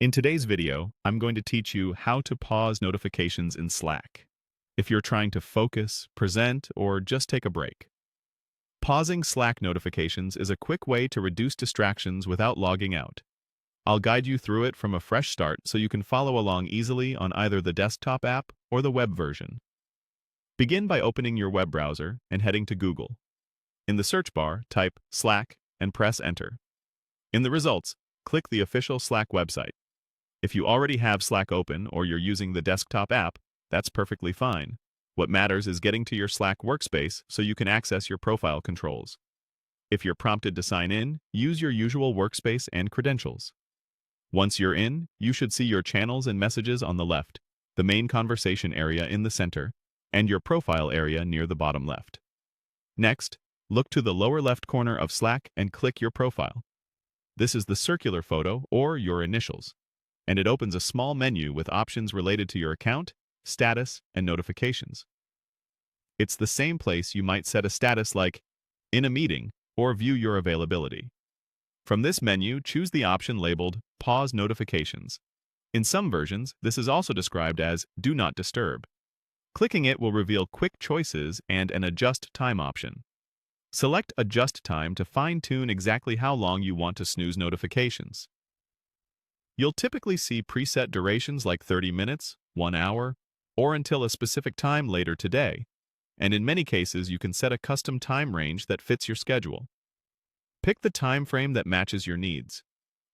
In today's video, I'm going to teach you how to pause notifications in Slack. If you're trying to focus, present, or just take a break. Pausing Slack notifications is a quick way to reduce distractions without logging out. I'll guide you through it from a fresh start so you can follow along easily on either the desktop app or the web version. Begin by opening your web browser and heading to Google. In the search bar, type Slack and press Enter. In the results, click the official Slack website. If you already have Slack open or you're using the desktop app, that's perfectly fine. What matters is getting to your Slack workspace so you can access your profile controls. If you're prompted to sign in, use your usual workspace and credentials. Once you're in, you should see your channels and messages on the left, the main conversation area in the center, and your profile area near the bottom left. Next, look to the lower left corner of Slack and click your profile. This is the circular photo or your initials, and it opens a small menu with options related to your account, status, and notifications. It's the same place you might set a status like in a meeting or view your availability. From this menu, choose the option labeled Pause Notifications. In some versions, this is also described as Do Not Disturb. Clicking it will reveal quick choices and an Adjust Time option. Select Adjust Time to fine-tune exactly how long you want to snooze notifications. You'll typically see preset durations like 30 minutes, 1 hour, or until a specific time later today, and in many cases you can set a custom time range that fits your schedule. Pick the time frame that matches your needs,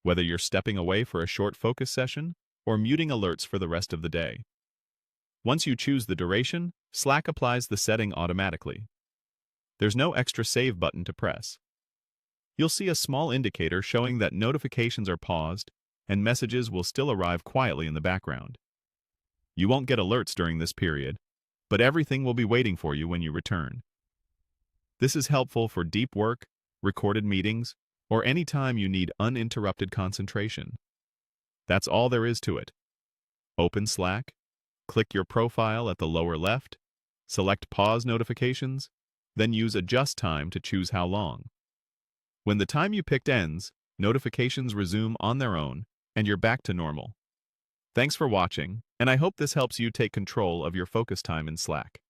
whether you're stepping away for a short focus session or muting alerts for the rest of the day. Once you choose the duration, Slack applies the setting automatically. There's no extra save button to press. You'll see a small indicator showing that notifications are paused and messages will still arrive quietly in the background. You won't get alerts during this period, but everything will be waiting for you when you return. This is helpful for deep work, recorded meetings, or any time you need uninterrupted concentration. That's all there is to it. Open Slack, click your profile at the lower left, select Pause Notifications, then use Adjust Time to choose how long. When the time you picked ends, notifications resume on their own, and you're back to normal. Thanks for watching, and I hope this helps you take control of your focus time in Slack.